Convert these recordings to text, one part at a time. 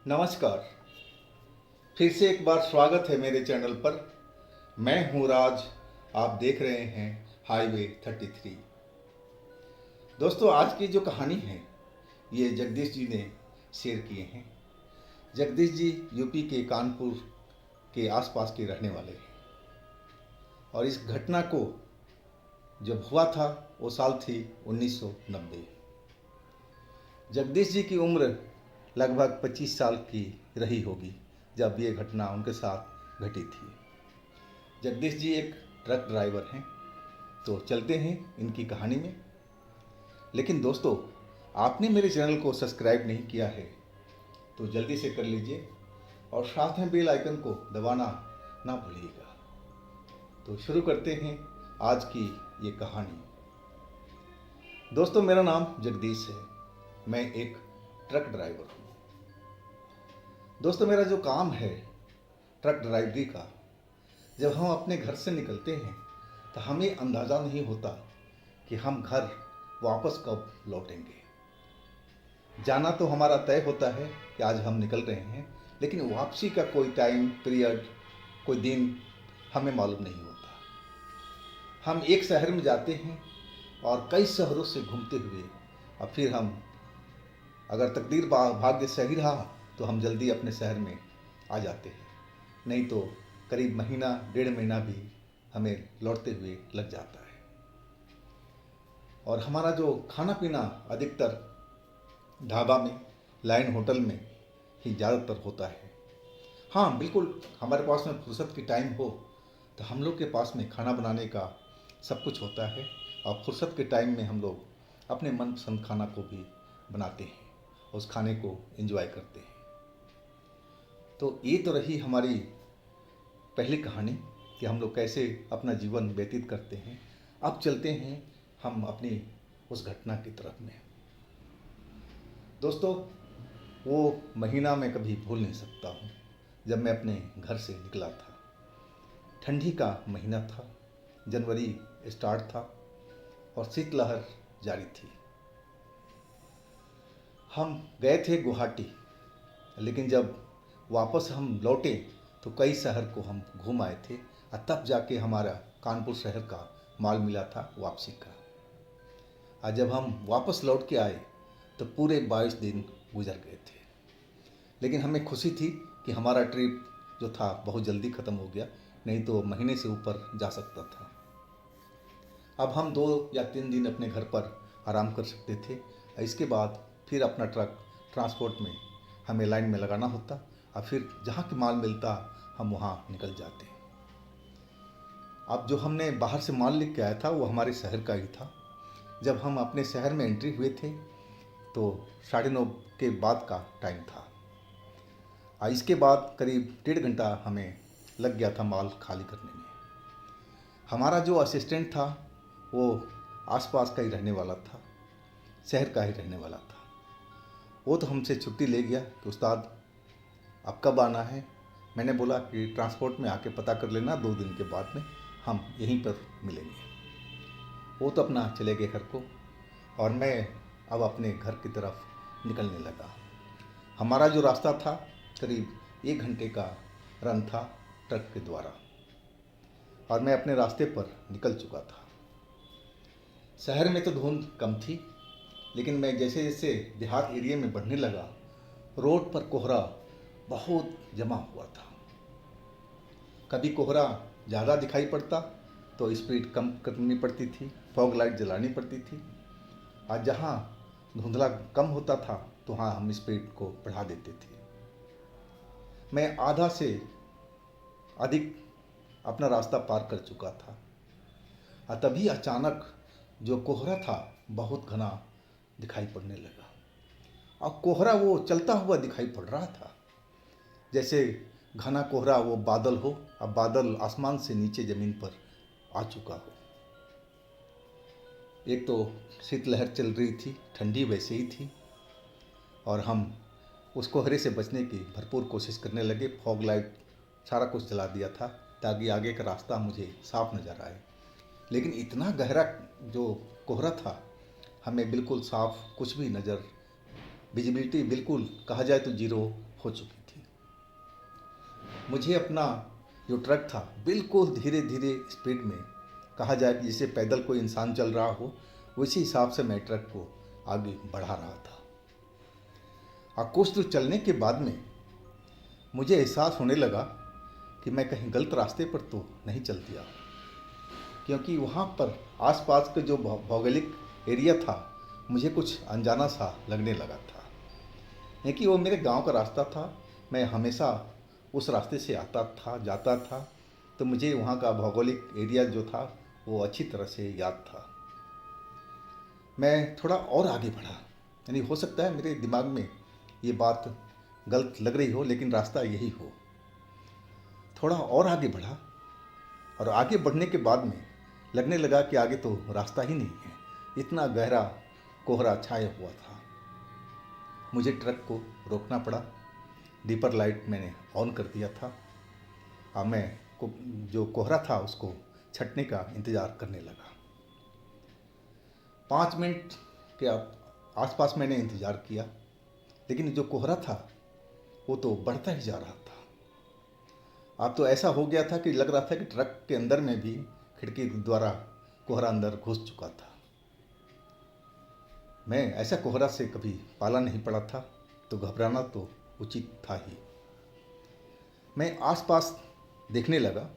नमस्कार। फिर से एक बार स्वागत है मेरे चैनल पर। मैं हूँ राज। आप देख रहे हैं हाईवे 33। दोस्तों, आज की जो कहानी है ये जगदीश जी ने शेयर किए हैं। जगदीश जी यूपी के कानपुर के आसपास के रहने वाले हैं और इस घटना को जब हुआ था वो साल थी 1990। जगदीश जी की उम्र लगभग 25 साल की रही होगी जब ये घटना उनके साथ घटी थी। जगदीश जी एक ट्रक ड्राइवर हैं। तो चलते हैं इनकी कहानी में। लेकिन दोस्तों, आपने मेरे चैनल को सब्सक्राइब नहीं किया है तो जल्दी से कर लीजिए और साथ में बेल आइकन को दबाना ना भूलिएगा। तो शुरू करते हैं आज की ये कहानी। दोस्तों, मेरा नाम जगदीश है। मैं एक ट्रक ड्राइवर हूँ। दोस्तों, मेरा जो काम है ट्रक ड्राइवरी का, जब हम अपने घर से निकलते हैं तो हमें अंदाज़ा नहीं होता कि हम घर वापस कब लौटेंगे। जाना तो हमारा तय होता है कि आज हम निकल रहे हैं, लेकिन वापसी का कोई टाइम पीरियड, कोई दिन हमें मालूम नहीं होता। हम एक शहर में जाते हैं और कई शहरों से घूमते हुए और फिर हम, अगर तकदीर भाग्य सही रहा तो हम जल्दी अपने शहर में आ जाते हैं, नहीं तो करीब महीना 1.5 महीना भी हमें लौटते हुए लग जाता है। और हमारा जो खाना पीना अधिकतर ढाबा में, लाइन होटल में ही ज़्यादातर होता है। हाँ बिल्कुल, हमारे पास में फुर्सत की टाइम हो तो हम लोग के पास में खाना बनाने का सब कुछ होता है और फुर्सत के टाइम में हम लोग अपने मनपसंद खाना को भी बनाते हैं, उस खाने को एंजॉय करते हैं। तो ये तो रही हमारी पहली कहानी कि हम लोग कैसे अपना जीवन व्यतीत करते हैं। अब चलते हैं हम अपनी उस घटना की तरफ में। दोस्तों, वो महीना मैं कभी भूल नहीं सकता हूँ जब मैं अपने घर से निकला था। ठंडी का महीना था, जनवरी स्टार्ट था और शीतलहर जारी थी। हम गए थे गुवाहाटी, लेकिन जब वापस हम लौटे तो कई शहर को हम घूम आए थे और तब जाके हमारा कानपुर शहर का माल मिला था वापसी का। और जब हम वापस लौट के आए तो पूरे 22 दिन गुजर गए थे। लेकिन हमें खुशी थी कि हमारा ट्रिप जो था बहुत जल्दी ख़त्म हो गया, नहीं तो महीने से ऊपर जा सकता था। अब हम 2 या 3 दिन अपने घर पर आराम कर सकते थे। इसके बाद फिर अपना ट्रक ट्रांसपोर्ट में हमें लाइन में लगाना होता और फिर जहाँ के माल मिलता हम वहाँ निकल जाते। अब जो हमने बाहर से माल लेके आया था वो हमारे शहर का ही था। जब हम अपने शहर में एंट्री हुए थे तो 9:30 के बाद का टाइम था और इसके बाद करीब 1.5 घंटा हमें लग गया था माल खाली करने में। हमारा जो असिस्टेंट था वो आसपास का ही रहने वाला था, शहर का ही रहने वाला था। वो तो हमसे छुट्टी ले गया कि उस्ताद अब कब आना है। मैंने बोला कि ट्रांसपोर्ट में आके पता कर लेना, 2 दिन के बाद में हम यहीं पर मिलेंगे। वो तो अपना चले गए घर को और मैं अब अपने घर की तरफ निकलने लगा। हमारा जो रास्ता था करीब 1 घंटे का रन था ट्रक के द्वारा और मैं अपने रास्ते पर निकल चुका था। शहर में तो धुंध कम थी, लेकिन मैं जैसे जैसे देहात एरिया में बढ़ने लगा, रोड पर कोहरा बहुत जमा हुआ था। कभी कोहरा ज़्यादा दिखाई पड़ता तो स्पीड कम करनी पड़ती थी, फॉग लाइट जलानी पड़ती थी। और जहाँ धुंधला कम होता था तो वहाँ हम स्पीड को बढ़ा देते थे। मैं आधा से अधिक अपना रास्ता पार कर चुका था और तभी अचानक जो कोहरा था बहुत घना दिखाई पड़ने लगा। और कोहरा वो चलता हुआ दिखाई पड़ रहा था, जैसे घना कोहरा वो बादल हो, अब बादल आसमान से नीचे ज़मीन पर आ चुका हो। एक तो शीतलहर चल रही थी, ठंडी वैसे ही थी और हम उस कोहरे से बचने की भरपूर कोशिश करने लगे। फॉग लाइट सारा कुछ जला दिया था ताकि आगे का रास्ता मुझे साफ नज़र आए। लेकिन इतना गहरा जो कोहरा था, हमें बिल्कुल साफ कुछ भी नज़र, विजिबिलिटी बिल्कुल कहा जाए तो जीरो हो चुकी थी। मुझे अपना जो ट्रक था बिल्कुल धीरे धीरे स्पीड में, कहा जाए कि जैसे पैदल कोई इंसान चल रहा हो, उसी हिसाब से मैं ट्रक को आगे बढ़ा रहा था। और कुछ दूर चलने के बाद में मुझे एहसास होने लगा कि मैं कहीं गलत रास्ते पर तो नहीं चल दिया, क्योंकि वहाँ पर आसपास के जो भौगोलिक एरिया था मुझे कुछ अनजाना सा लगने लगा था। क्योंकि वो मेरे गांव का रास्ता था, मैं हमेशा उस रास्ते से आता था जाता था, तो मुझे वहाँ का भौगोलिक एरिया जो था वो अच्छी तरह से याद था। मैं थोड़ा और आगे बढ़ा, यानी हो सकता है मेरे दिमाग में ये बात गलत लग रही हो, लेकिन रास्ता यही हो। थोड़ा और आगे बढ़ा, और आगे बढ़ने के बाद में लगने लगा कि आगे तो रास्ता ही नहीं है, इतना गहरा कोहरा छाया हुआ था। मुझे ट्रक को रोकना पड़ा। डीपर लाइट मैंने ऑन कर दिया था और मैं जो कोहरा था उसको छटने का इंतज़ार करने लगा। 5 मिनट के आसपास मैंने इंतज़ार किया, लेकिन जो कोहरा था वो तो बढ़ता ही जा रहा था। अब तो ऐसा हो गया था कि लग रहा था कि ट्रक के अंदर में भी खिड़की द्वारा कोहरा अंदर घुस चुका था। मैं ऐसा कोहरा से कभी पाला नहीं पड़ा था, तो घबराना तो उचित था ही। मैं आसपास देखने लगा,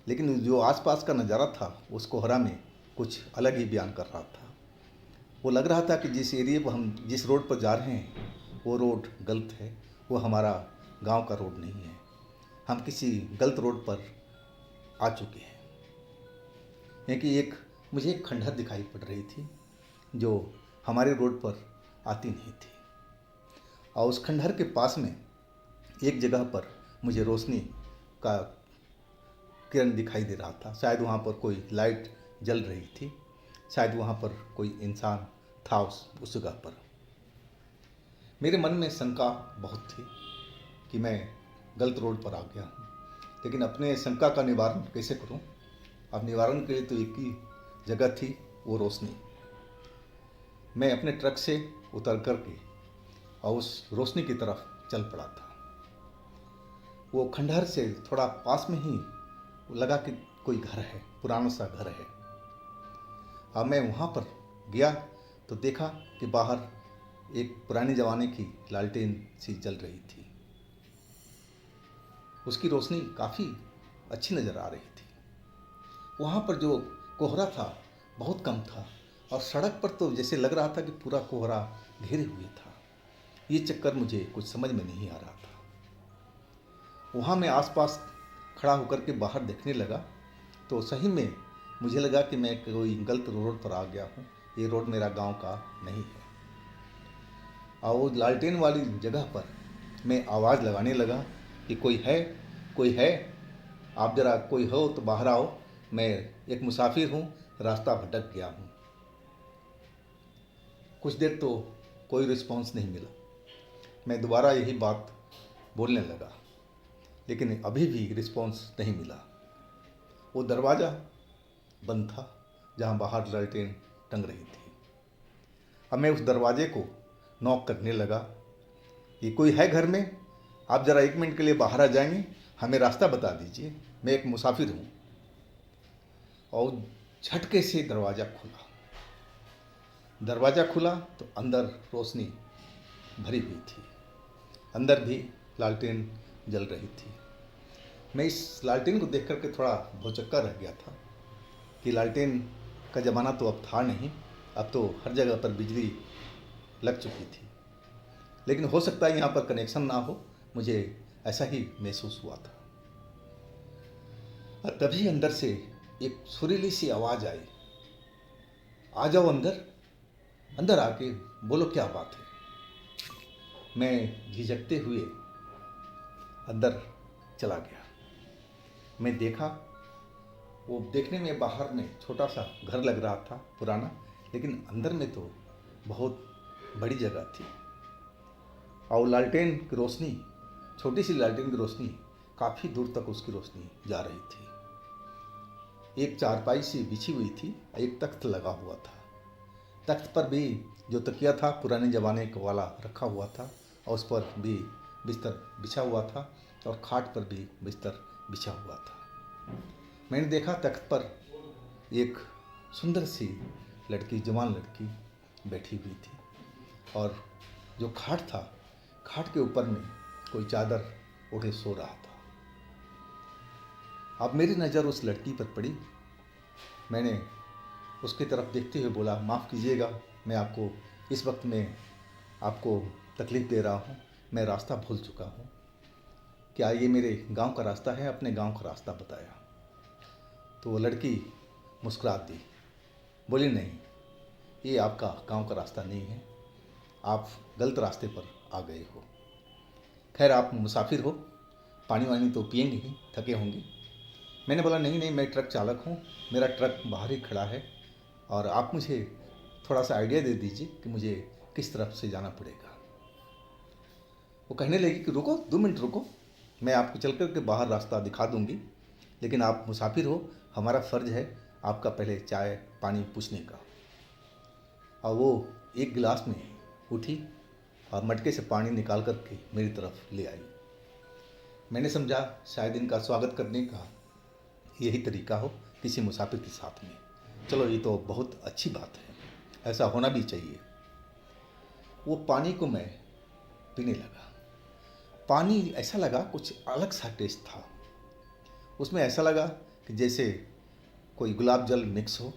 लेकिन जो आसपास का नज़ारा था उस कोहरा में कुछ अलग ही बयान कर रहा था। वो लग रहा था कि जिस एरिया पर हम जिस रोड पर जा रहे हैं वो रोड गलत है, वो हमारा गांव का रोड नहीं है, हम किसी गलत रोड पर आ चुके हैं। क्योंकि मुझे एक खंडहर दिखाई पड़ रही थी जो हमारे रोड पर आती नहीं थी, और उस खंडहर के पास में एक जगह पर मुझे रोशनी का किरण दिखाई दे रहा था। शायद वहाँ पर कोई लाइट जल रही थी, शायद वहाँ पर कोई इंसान था उस जगह पर। मेरे मन में शंका बहुत थी कि मैं गलत रोड पर आ गया हूँ, लेकिन अपने शंका का निवारण कैसे करूँ। अब निवारण के लिए तो एक ही जगह थी, वो रोशनी। मैं अपने ट्रक से उतर कर के और उस रोशनी की तरफ चल पड़ा था। वो खंडहर से थोड़ा पास में ही लगा कि कोई घर है, पुराना सा घर है। अब मैं वहाँ पर गया तो देखा कि बाहर एक पुराने ज़माने की लालटेन सी जल रही थी। उसकी रोशनी काफ़ी अच्छी नज़र आ रही थी। वहाँ पर जो कोहरा था बहुत कम था, और सड़क पर तो जैसे लग रहा था कि पूरा कोहरा घेरे हुए था। ये चक्कर मुझे कुछ समझ में नहीं आ रहा था। वहाँ मैं आसपास खड़ा होकर के बाहर देखने लगा, तो सही में मुझे लगा कि मैं कोई गलत रोड पर आ गया हूँ, ये रोड मेरा गांव का नहीं है। और वो लालटेन वाली जगह पर मैं आवाज़ लगाने लगा कि कोई है, आप ज़रा कोई हो तो बाहर आओ, मैं एक मुसाफिर हूँ, रास्ता भटक गया हूँ। कुछ देर तो कोई रिस्पॉन्स नहीं मिला। मैं दोबारा यही बात बोलने लगा, लेकिन अभी भी रिस्पॉन्स नहीं मिला। वो दरवाज़ा बंद था जहाँ बाहर लालटेन टंग रही थी। अब मैं उस दरवाजे को नॉक करने लगा कि कोई है घर में, आप ज़रा 1 मिनट के लिए बाहर आ जाएंगे, हमें रास्ता बता दीजिए, मैं एक मुसाफिर हूँ। और झटके से दरवाज़ा खुला तो अंदर रोशनी भरी हुई थी, अंदर भी लालटेन जल रही थी। मैं इस लालटेन को देख करके थोड़ा भौचक्का रह गया था कि लालटेन का ज़माना तो अब था नहीं, अब तो हर जगह पर बिजली लग चुकी थी। लेकिन हो सकता है यहाँ पर कनेक्शन ना हो, मुझे ऐसा ही महसूस हुआ था। और तभी अंदर से एक सुरीली सी आवाज़ आई, आ जाओ अंदर आके बोलो क्या बात है। मैं झिझकते हुए अंदर चला गया। मैं देखा, वो देखने में बाहर में छोटा सा घर लग रहा था पुराना, लेकिन अंदर में तो बहुत बड़ी जगह थी। और लालटेन की रोशनी, छोटी सी लालटेन की रोशनी काफ़ी दूर तक उसकी रोशनी जा रही थी। एक चारपाई सी बिछी हुई थी, एक तख्त लगा हुआ था। तख्त पर भी जो तकिया था पुराने ज़माने वाला रखा हुआ था, और उस पर भी बिस्तर बिछा हुआ था और खाट पर भी बिस्तर बिछा हुआ था। मैंने देखा तख्त पर एक सुंदर सी लड़की, जवान लड़की बैठी हुई थी और जो खाट था, खाट के ऊपर में कोई चादर ओढ़े सो रहा था। अब मेरी नज़र उस लड़की पर पड़ी। मैंने उसकी तरफ देखते हुए बोला, माफ़ कीजिएगा, मैं आपको इस वक्त में आपको तकलीफ़ दे रहा हूँ, मैं रास्ता भूल चुका हूँ। क्या ये मेरे गांव का रास्ता है? अपने गांव का रास्ता बताया। तो वो लड़की मुस्कुरा दी, बोली, नहीं, ये आपका गांव का रास्ता नहीं है, आप गलत रास्ते पर आ गए हो। खैर, आप मुसाफिर हो, पानी वानी तो पिएंगे ही, थके होंगे। मैंने बोला, नहीं नहीं, मैं ट्रक चालक हूँ, मेरा ट्रक बाहर ही खड़ा है और आप मुझे थोड़ा सा आइडिया दे दीजिए कि मुझे किस तरफ से जाना पड़ेगा। वो कहने लगी कि रुको, 2 मिनट रुको, मैं आपको चल कर के बाहर रास्ता दिखा दूंगी, लेकिन आप मुसाफिर हो, हमारा फ़र्ज़ है आपका पहले चाय पानी पूछने का। और वो एक गिलास में उठी और मटके से पानी निकाल कर के मेरी तरफ ले आई। मैंने समझा शायद इनका स्वागत करने का यही तरीका हो किसी मुसाफिर के साथ में। चलो, ये तो बहुत अच्छी बात है, ऐसा होना भी चाहिए। वो पानी को मैं पीने लगा। पानी ऐसा लगा कुछ अलग सा टेस्ट था उसमें। ऐसा लगा कि जैसे कोई गुलाब जल मिक्स हो,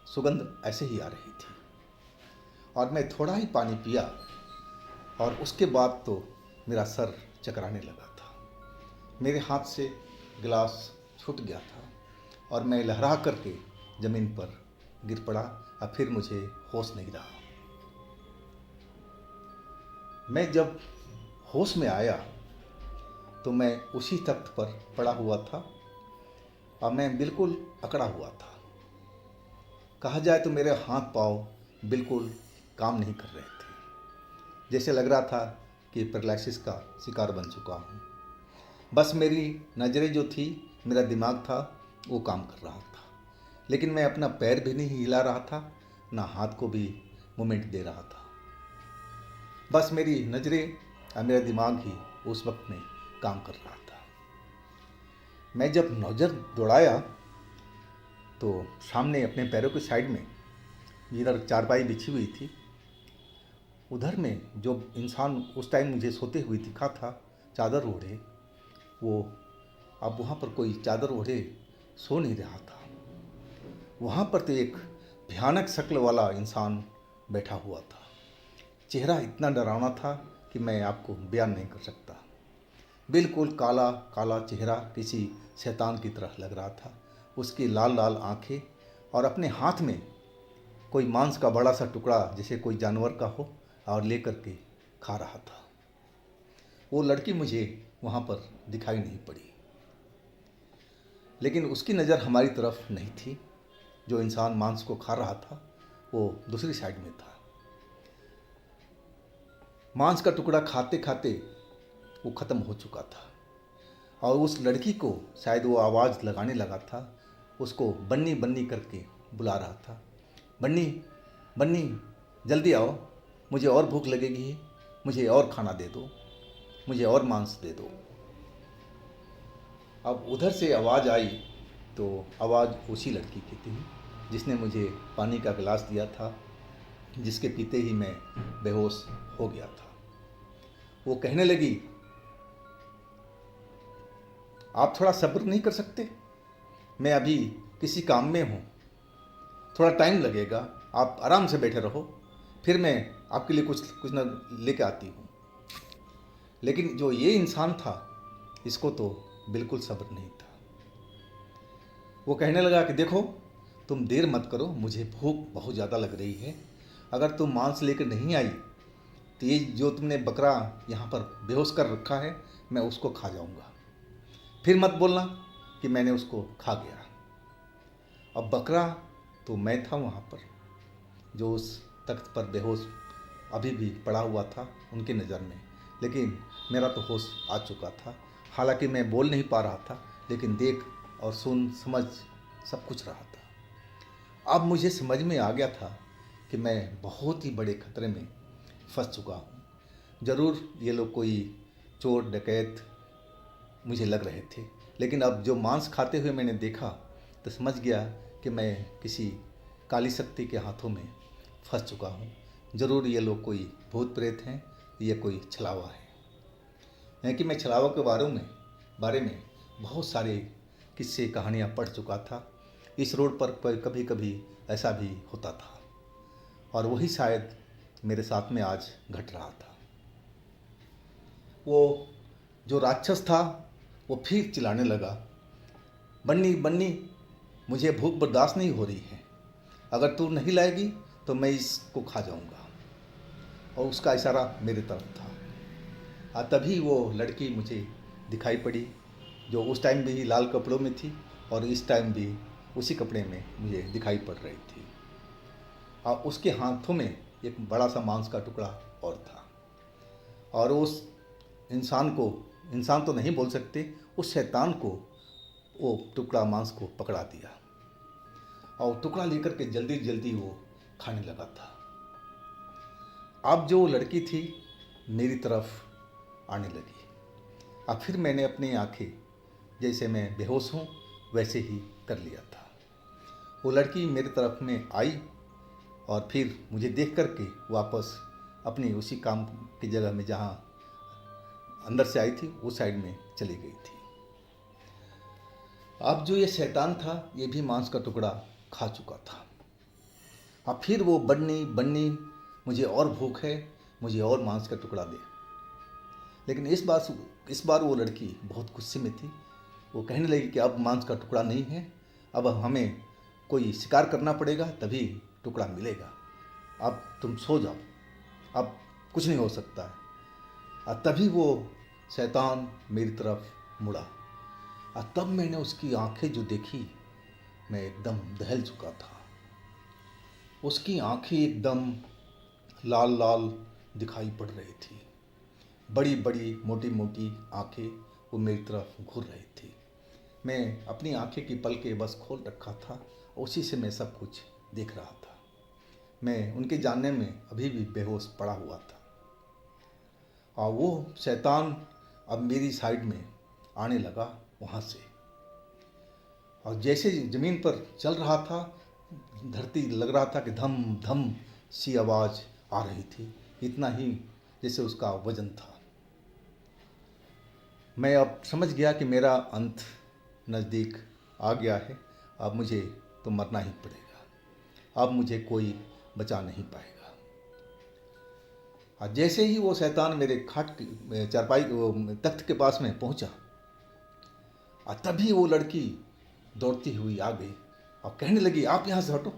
सुगंध ऐसे ही आ रही थी। और मैं थोड़ा ही पानी पिया और उसके बाद तो मेरा सर चकराने लगा था। मेरे हाथ से गिलास छूट गया था और मैं लहरा करके ज़मीन पर गिर पड़ा और फिर मुझे होश नहीं रहा। मैं जब होश में आया तो मैं उसी तख्त पर पड़ा हुआ था और मैं बिल्कुल अकड़ा हुआ था। कहा जाए तो मेरे हाथ पाँव बिल्कुल काम नहीं कर रहे थे, जैसे लग रहा था कि पैरालिसिस का शिकार बन चुका हूँ। बस मेरी नज़रें जो थी, मेरा दिमाग था, वो काम कर रहा था, लेकिन मैं अपना पैर भी नहीं हिला रहा था, ना हाथ को भी मूवमेंट दे रहा था। बस मेरी नज़रें और मेरा दिमाग ही उस वक्त में काम कर रहा था। मैं जब नज़र दौड़ाया तो सामने अपने पैरों की साइड में इधर चारपाई बिछी हुई थी, उधर में जो इंसान उस टाइम मुझे सोते हुए दिखा था चादर ओढ़े, वो अब वहाँ पर कोई चादर ओढ़े सो नहीं रहा था। वहाँ पर तो एक भयानक शक्ल वाला इंसान बैठा हुआ था। चेहरा इतना डरावना था कि मैं आपको बयान नहीं कर सकता। बिल्कुल काला काला चेहरा, किसी शैतान की तरह लग रहा था। उसकी लाल लाल आंखें और अपने हाथ में कोई मांस का बड़ा सा टुकड़ा जैसे कोई जानवर का हो और लेकर के खा रहा था। वो लड़की मुझे वहाँ पर दिखाई नहीं पड़ी, लेकिन उसकी नज़र हमारी तरफ नहीं थी। जो इंसान मांस को खा रहा था वो दूसरी साइड में था। मांस का टुकड़ा खाते खाते वो ख़त्म हो चुका था और उस लड़की को शायद वो आवाज़ लगाने लगा था, उसको बन्नी बन्नी करके बुला रहा था, बन्नी बन्नी जल्दी आओ, मुझे और भूख लगेगी, मुझे और खाना दे दो, मुझे और मांस दे दो। अब उधर से आवाज़ आई तो आवाज़ उसी लड़की की थी जिसने मुझे पानी का गिलास दिया था, जिसके पीते ही मैं बेहोश हो गया था। वो कहने लगी, आप थोड़ा सब्र नहीं कर सकते? मैं अभी किसी काम में हूँ, थोड़ा टाइम लगेगा, आप आराम से बैठे रहो, फिर मैं आपके लिए कुछ कुछ न लेके आती हूँ। लेकिन जो ये इंसान था, इसको तो बिल्कुल सब्र नहीं था। वो कहने लगा कि देखो, तुम देर मत करो, मुझे भूख बहुत ज़्यादा लग रही है। अगर तुम मांस लेकर नहीं आई तो ये जो तुमने बकरा यहाँ पर बेहोश कर रखा है, मैं उसको खा जाऊँगा। फिर मत बोलना कि मैंने उसको खा गया। अब बकरा तो मैं था वहाँ पर, जो उस तख्त पर बेहोश अभी भी पड़ा हुआ था उनकी नज़र में, लेकिन मेरा तो होश आ चुका था। हालांकि मैं बोल नहीं पा रहा था, लेकिन देख और सुन समझ सब कुछ रहा था। अब मुझे समझ में आ गया था कि मैं बहुत ही बड़े खतरे में फंस चुका हूँ। ज़रूर ये लोग कोई चोर डकैत मुझे लग रहे थे, लेकिन अब जो मांस खाते हुए मैंने देखा तो समझ गया कि मैं किसी काली शक्ति के हाथों में फंस चुका हूँ। ज़रूर ये लोग कोई भूत प्रेत हैं, ये कोई छलावा है। यानी कि मैं छलावा के बारे में बहुत सारे किस्से कहानियाँ पढ़ चुका था। इस रोड पर कभी कभी ऐसा भी होता था, और वही शायद मेरे साथ में आज घट रहा था। वो जो राक्षस था वो फिर चिल्लाने लगा, बन्नी बन्नी, मुझे भूख बर्दाश्त नहीं हो रही है, अगर तू नहीं लाएगी तो मैं इसको खा जाऊंगा। और उसका इशारा मेरे तरफ था। तभी वो लड़की मुझे दिखाई पड़ी, जो उस टाइम भी लाल कपड़ों में थी और इस टाइम भी उसी कपड़े में मुझे दिखाई पड़ रही थी। और उसके हाथों में एक बड़ा सा मांस का टुकड़ा और था, और उस इंसान तो नहीं बोल सकते, उस शैतान को वो टुकड़ा मांस को पकड़ा दिया और टुकड़ा लेकर के जल्दी जल्दी वो खाने लगा था। अब जो लड़की थी मेरी तरफ आने लगी। अब फिर मैंने अपनी आंखें, जैसे मैं बेहोश हूँ वैसे ही कर लिया था। वो लड़की मेरी तरफ में आई और फिर मुझे देख कर के वापस अपनी उसी काम की जगह में जहाँ अंदर से आई थी उस साइड में चली गई थी। अब जो ये शैतान था ये भी मांस का टुकड़ा खा चुका था। अब फिर वो बन्नी बन्नी, मुझे और भूख है, मुझे और मांस का टुकड़ा दे। लेकिन इस बार वो लड़की बहुत गुस्से में थी। वो कहने लगी कि अब मांस का टुकड़ा नहीं है, अब हमें कोई शिकार करना पड़ेगा तभी टुकड़ा मिलेगा। अब तुम सो जाओ, अब कुछ नहीं हो सकता है। और तभी वो शैतान मेरी तरफ मुड़ा, और तब मैंने उसकी आंखें जो देखी, मैं एकदम दहल चुका था। उसकी आंखें एकदम लाल लाल दिखाई पड़ रही थी, बड़ी बड़ी मोटी मोटी आंखें वो मेरी तरफ घूर रही थी। मैं अपनी आंखें की पलकें बस खोल रखा था, उसी से मैं सब कुछ देख रहा था। मैं उनके जानने में अभी भी बेहोश पड़ा हुआ था। और वो शैतान अब मेरी साइड में आने लगा वहाँ से, और जैसे ज़मीन पर चल रहा था, धरती लग रहा था कि धम धम सी आवाज़ आ रही थी, इतना ही जैसे उसका वजन था। मैं अब समझ गया कि मेरा अंत नज़दीक आ गया है, अब मुझे तो मरना ही पड़ेगा, अब मुझे कोई बचा नहीं पाएगा। और जैसे ही वो शैतान मेरे चारपाई तख्त के पास में पहुंचा, और तभी वो लड़की दौड़ती हुई आ गई और कहने लगी, आप यहाँ से हटो,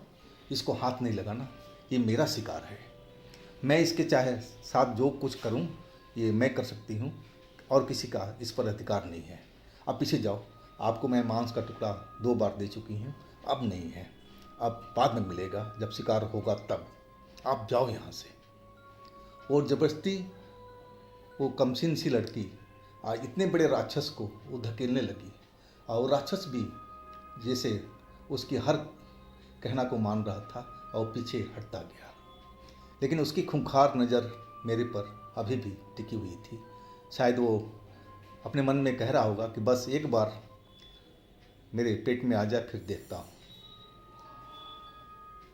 इसको हाथ नहीं लगाना, ये मेरा शिकार है, मैं इसके चाहे साथ जो कुछ करूँ ये मैं कर सकती हूँ, और किसी का इस पर अधिकार नहीं है। आप पीछे जाओ, आपको मैं मांस का टुकड़ा 2 बार दे चुकी हूँ, अब नहीं है, अब बाद में मिलेगा जब शिकार होगा तब, आप जाओ यहाँ से। और ज़बरदस्ती वो कमसिन सी लड़की इतने बड़े राक्षस को वो धकेलने लगी, और वो राक्षस भी जैसे उसकी हर कहना को मान रहा था और पीछे हटता गया। लेकिन उसकी खूंखार नज़र मेरे पर अभी भी टिकी हुई थी। शायद वो अपने मन में कह रहा होगा कि बस एक बार मेरे पेट में आ जाए फिर देखता हूँ।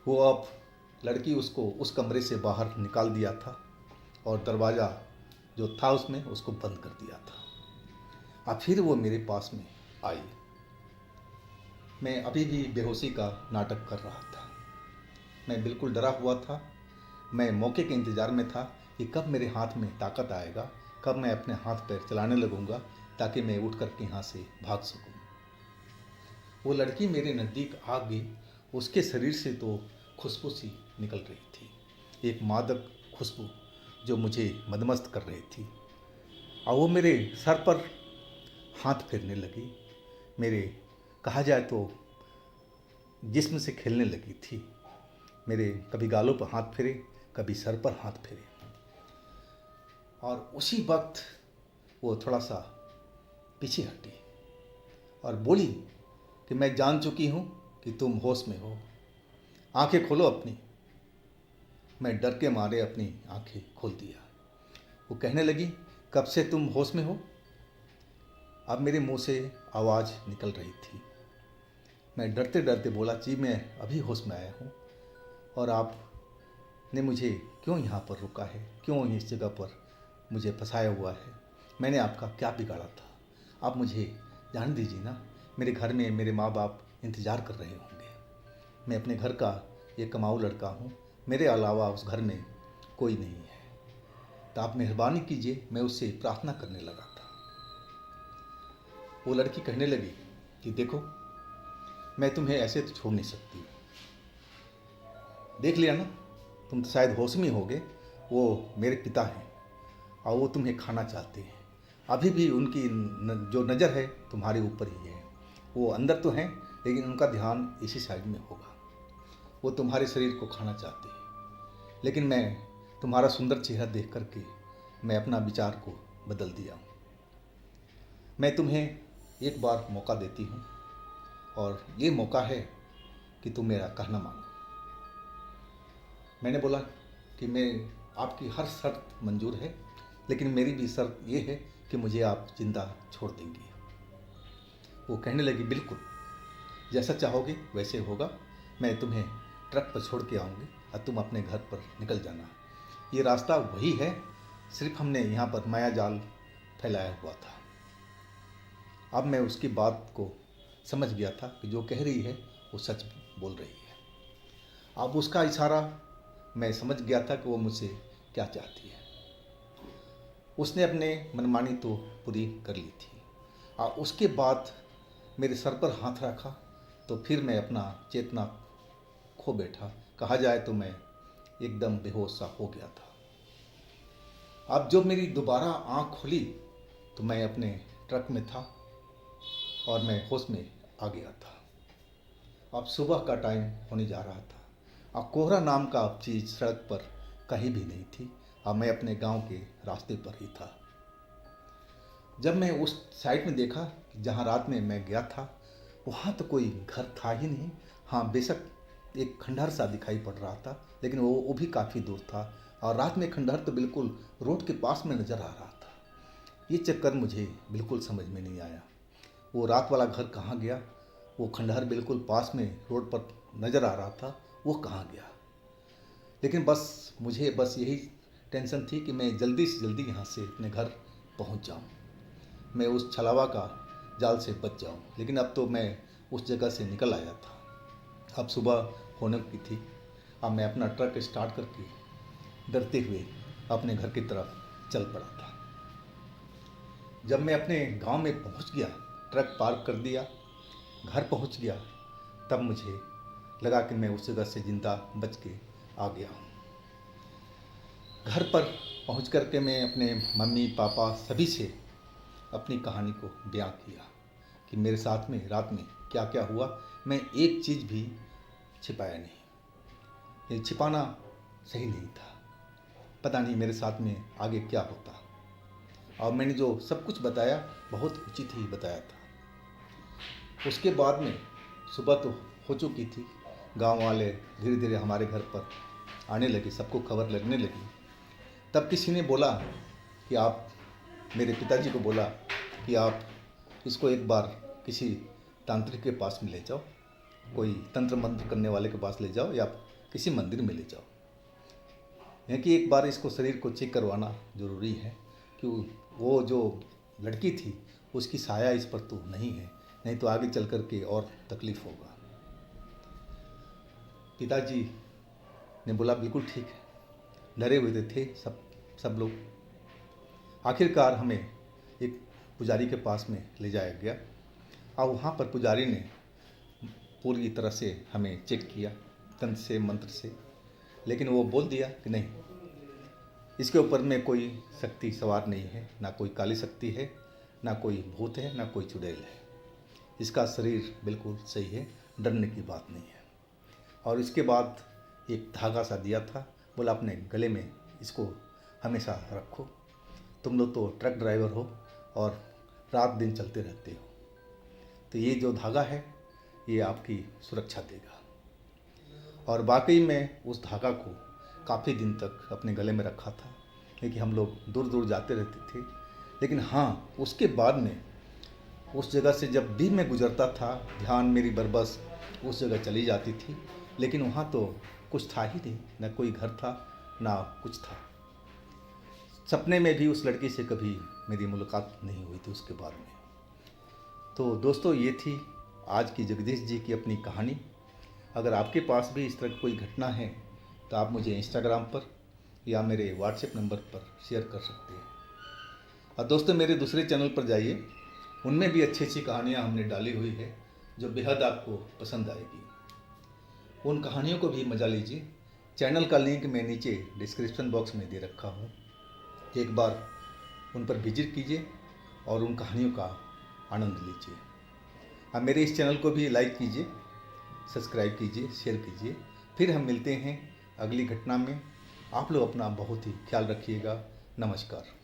वो अब लड़की उसको उस कमरे से बाहर निकाल दिया था और दरवाज़ा जो था उसमें उसको बंद कर दिया था। अब फिर वो मेरे पास में आई। मैं अभी भी बेहोशी का नाटक कर रहा था। मैं बिल्कुल डरा हुआ था। मैं मौके के इंतज़ार में था कि कब मेरे हाथ में ताकत आएगा, कब मैं अपने हाथ पैर चलाने लगूंगा ताकि मैं उठ कर के यहाँ से भाग सकूं। वो लड़की मेरे नज़दीक आ गई। उसके शरीर से तो खुशबू सी निकल रही थी, एक मादक खुशबू जो मुझे मदमस्त कर रही थी। और वो मेरे सर पर हाथ फेरने लगी, मेरे कहा जाए तो जिस्म से खेलने लगी थी। मेरे कभी गालों पर हाथ फेरे, कभी सर पर हाथ फेरे। और उसी वक्त वो थोड़ा सा पीछे हटी और बोली कि मैं जान चुकी हूँ कि तुम होश में हो, आंखें खोलो अपनी। मैं डर के मारे अपनी आंखें खोल दिया। वो कहने लगी, कब से तुम होश में हो? अब मेरे मुंह से आवाज़ निकल रही थी। मैं डरते डरते बोला, जी मैं अभी होश में आया हूँ। और आपने मुझे क्यों यहाँ पर रोका है, क्यों इस जगह पर मुझे फंसाया हुआ है? मैंने आपका क्या बिगाड़ा था? आप मुझे जान दीजिए ना। मेरे घर में मेरे माँ बाप इंतज़ार कर रहे होंगे। मैं अपने घर का एक कमाऊ लड़का हूँ, मेरे अलावा उस घर में कोई नहीं है। तो आप मेहरबानी कीजिए। मैं उससे प्रार्थना करने लगा था। वो लड़की कहने लगी कि देखो, मैं तुम्हें ऐसे तो छोड़ नहीं सकती। देख लिया ना, तुम तो शायद होश में होगे। वो मेरे पिता हैं और वो तुम्हें खाना चाहते हैं। अभी भी उनकी जो नज़र है तुम्हारे ऊपर ही है। वो अंदर तो हैं, लेकिन उनका ध्यान इसी साइड में होगा। वो तुम्हारे शरीर को खाना चाहते हैं। लेकिन मैं तुम्हारा सुंदर चेहरा देख करके मैं अपना विचार को बदल दिया हूँ। मैं तुम्हें एक बार मौका देती हूँ और ये मौका है कि तुम मेरा कहना मानो। मैंने बोला कि मैं आपकी हर शर्त मंजूर है, लेकिन मेरी भी शर्त ये है कि मुझे आप जिंदा छोड़ देंगी। वो कहने लगी, बिल्कुल जैसा चाहोगे वैसे होगा। मैं तुम्हें ट्रक पर छोड़ के आऊँगी और तुम अपने घर पर निकल जाना। ये रास्ता वही है, सिर्फ हमने यहाँ पर माया जाल फैलाया हुआ था। अब मैं उसकी बात को समझ गया था कि जो कह रही है वो सच बोल रही है। अब उसका इशारा मैं समझ गया था कि वो मुझसे क्या चाहती है। उसने अपने मनमानी तो पूरी कर ली थी और उसके बाद मेरे सर पर हाथ रखा तो फिर मैं अपना चेतना खो बैठा। कहा जाए तो मैं एकदम बेहोश सा हो गया था। अब जब मेरी दोबारा आँख खुली तो मैं अपने ट्रक में था और मैं होश में आ गया था। अब सुबह का टाइम होने जा रहा था और कोहरा नाम का चीज़ सड़क पर कहीं भी नहीं थी और मैं अपने गांव के रास्ते पर ही था। जब मैं उस साइड में देखा कि जहाँ रात में मैं गया था, वहाँ तो कोई घर था ही नहीं। हाँ, बेशक एक खंडहर सा दिखाई पड़ रहा था, लेकिन वो भी काफ़ी दूर था और रात में खंडहर तो बिल्कुल रोड के पास में नज़र आ रहा था। ये चक्कर मुझे बिल्कुल समझ में नहीं आया। वो रात वाला घर कहाँ गया? वो खंडहर बिल्कुल पास में रोड पर नज़र आ रहा था, वो कहाँ गया? लेकिन मुझे बस यही टेंशन थी कि मैं जल्दी से जल्दी यहाँ से अपने घर पहुँच जाऊँ, मैं उस छलावा का जाल से बच जाऊँ। लेकिन अब तो मैं उस जगह से निकल आया था। अब सुबह होने की थी। अब मैं अपना ट्रक स्टार्ट करके डरते हुए अपने घर की तरफ चल पड़ा था। जब मैं अपने गांव में पहुंच गया, ट्रक पार्क कर दिया, घर पहुंच गया, तब मुझे लगा कि मैं उस जगह से जिंदा बच के आ गया हूँ। घर पर पहुंच कर के मैं अपने मम्मी पापा सभी से अपनी कहानी को बयां किया कि मेरे साथ में रात में क्या क्या हुआ। मैं एक चीज़ भी छिपाया नहीं। ये छिपाना सही नहीं था। पता नहीं मेरे साथ में आगे क्या होता। और मैंने जो सब कुछ बताया बहुत उचित ही बताया था। उसके बाद में सुबह तो हो चुकी थी। गांव वाले धीरे धीरे हमारे घर पर आने लगे, सबको खबर लगने लगी। तब किसी ने बोला कि आप, मेरे पिताजी को बोला कि आप इसको एक बार किसी तांत्रिक के पास में ले जाओ, कोई तंत्र मंत्र करने वाले के पास ले जाओ या किसी मंदिर में ले जाओ। है कि एक बार इसको शरीर को चेक करवाना ज़रूरी है कि वो जो लड़की थी उसकी साया इस पर तो नहीं है, नहीं तो आगे चल कर के और तकलीफ़ होगा। पिताजी ने बोला बिल्कुल ठीक है। डरे हुए थे सब लोग। आखिरकार हमें एक पुजारी के पास में ले जाया गया और वहाँ पर पुजारी ने पूरी तरह से हमें चेक किया तंत्र से मंत्र से। लेकिन वो बोल दिया कि नहीं, इसके ऊपर में कोई शक्ति सवार नहीं है, ना कोई काली शक्ति है, ना कोई भूत है, ना कोई चुड़ैल है। इसका शरीर बिल्कुल सही है, डरने की बात नहीं है। और इसके बाद एक धागा सा दिया था, बोला अपने गले में इसको हमेशा रखो। तुम लोग तो ट्रक ड्राइवर हो और रात दिन चलते रहते हो, तो ये जो धागा है ये आपकी सुरक्षा देगा। और वाकई में उस धागा को काफ़ी दिन तक अपने गले में रखा था, क्योंकि हम लोग दूर दूर जाते रहते थे लेकिन हाँ, उसके बाद में उस जगह से जब भी मैं गुजरता था, ध्यान मेरी बरबस उस जगह चली जाती थी। लेकिन वहाँ तो कुछ था ही नहीं, ना कोई घर था, ना कुछ था। सपने में भी उस लड़की से कभी मेरी मुलाकात नहीं हुई थी उसके बाद में। तो दोस्तों, ये थी आज की जगदीश जी की अपनी कहानी। अगर आपके पास भी इस तरह की कोई घटना है तो आप मुझे इंस्टाग्राम पर या मेरे व्हाट्सएप नंबर पर शेयर कर सकते हैं। और दोस्तों, मेरे दूसरे चैनल पर जाइए, उनमें भी अच्छी अच्छी कहानियाँ हमने डाली हुई है जो बेहद आपको पसंद आएगी। उन कहानियों को भी मजा लीजिए। चैनल का लिंक मैं नीचे डिस्क्रिप्शन बॉक्स में दे रखा हूँ। एक बार उन पर विजिट कीजिए और उन कहानियों का आनंद लीजिए। आप मेरे इस चैनल को भी लाइक कीजिए, सब्सक्राइब कीजिए, शेयर कीजिए। फिर हम मिलते हैं अगली घटना में। आप लोग अपना बहुत ही ख्याल रखिएगा। नमस्कार।